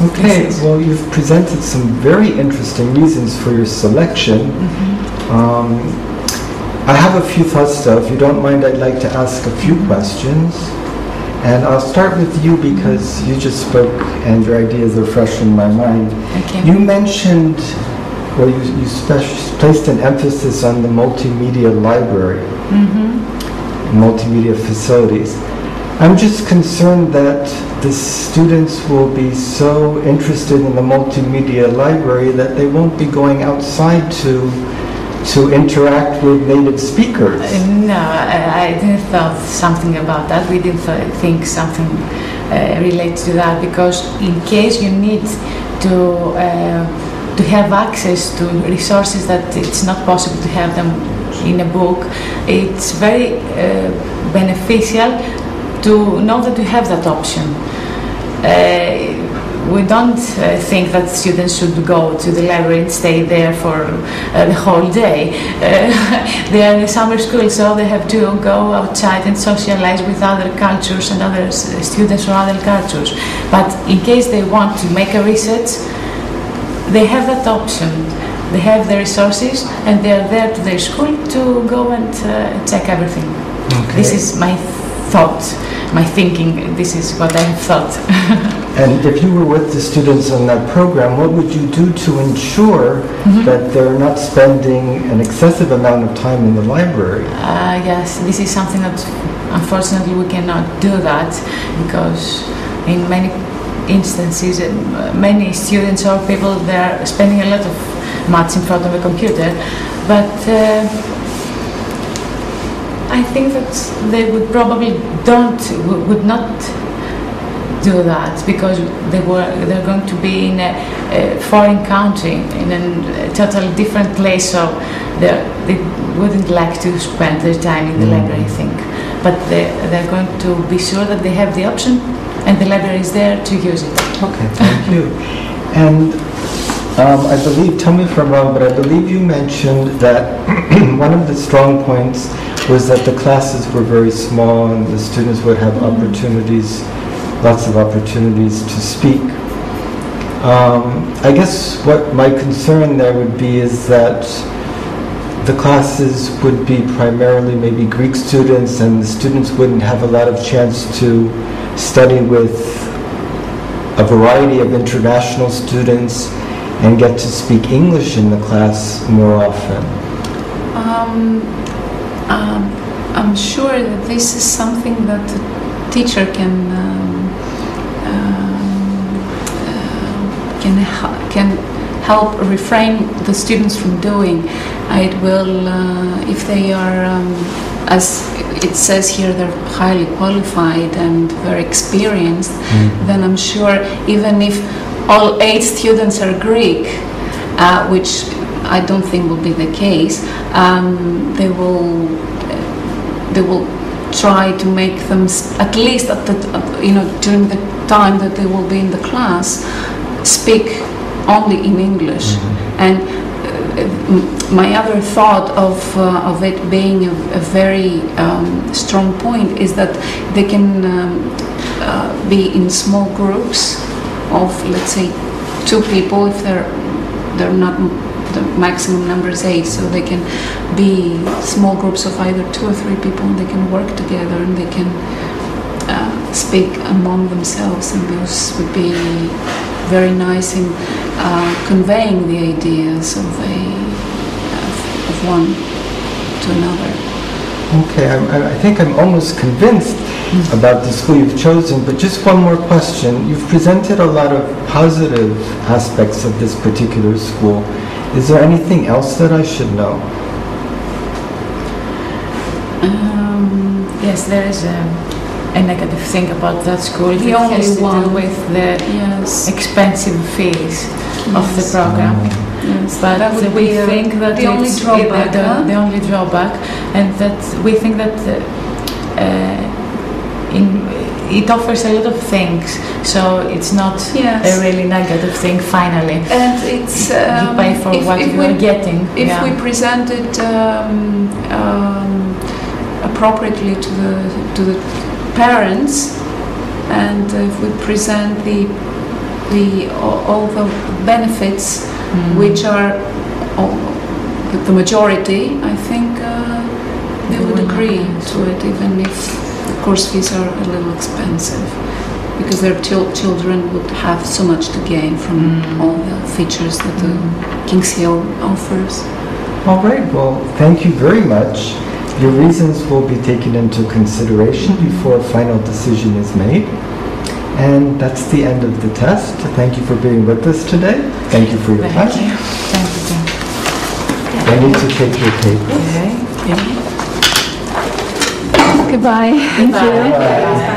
Okay, well, you've presented some very interesting reasons for your selection. I have a few thoughts, though. If you don't mind, I'd like to ask a few questions. And I'll start with you because you just spoke and your ideas are fresh in my mind. Okay. You mentioned, well, you placed an emphasis on the multimedia library, multimedia facilities. I'm just concerned that the students will be so interested in the multimedia library that they won't be going outside to interact with native speakers. No, I didn't thought something about that. We didn't think something related to that, because in case you need to have access to resources that it's not possible to have them in a book, it's very beneficial to know that you have that option. We don't think that students should go to the library and stay there for the whole day. They are in a summer school, so they have to go outside and socialize with other cultures and other students from other cultures. But in case they want to make a research, they have that option. They have the resources and they are there to their school to go and check everything. Okay. This is my thought, my thinking. This is what I have thought. And if you were with the students on that program, what would you do to ensure that they're not spending an excessive amount of time in the library? Yes, this is something that unfortunately we cannot do that, because in many instances many students or people, they're spending a lot of much in front of a computer, but I think that they would probably would not do that, because they're going to be in a foreign country, in a totally different place, so they wouldn't like to spend their time in the library, I think. But they're going to be sure that they have the option and the library is there to use it. Okay, thank you. And I believe, tell me if I'm wrong, but I believe you mentioned that one of the strong points was that the classes were very small and the students would have opportunities, lots of opportunities to speak. I guess what my concern there would be is that the classes would be primarily maybe Greek students, and the students wouldn't have a lot of chance to study with a variety of international students and get to speak English in the class more often. I'm sure that this is something that the teacher can help refrain the students from doing. It will, if they are, as it says here, they're highly qualified and very experienced, then I'm sure even if all 8 students are Greek, which I don't think will be the case, they will try to make them, at least at the, during the time that they will be in the class, speak only in English. And my other thought of it being a very strong point is that they can be in small groups of, let's say, 2 people, if they're not, the maximum number is 8, so they can be small groups of either 2 or 3 people, and they can work together and they can speak among themselves, and this would be very nice in conveying the ideas of one to another. Okay, I think I'm almost convinced about the school you've chosen, but just one more question. You've presented a lot of positive aspects of this particular school. Is there anything else that I should know? Yes, there is a negative thing about that school. The it only has to one do with the expensive fees of the program. Yes, but that would we be think that the only it's drawback. the only drawback, and that we think that it offers a lot of things, so it's not a really negative thing finally. And it's you pay for what you are getting. If we present it appropriately to the parents, and if we present the all the benefits, which are the majority, I think they would agree to it, even if the course fees are a little expensive, because their children would have so much to gain from all the features that the King's Hill offers. All right, well, thank you very much. Your reasons will be taken into consideration before a final decision is made. And that's the end of the test. Thank you for being with us today. Thank you for your time. Thank you. I need to take your papers. Okay. Goodbye. Thank you. Bye.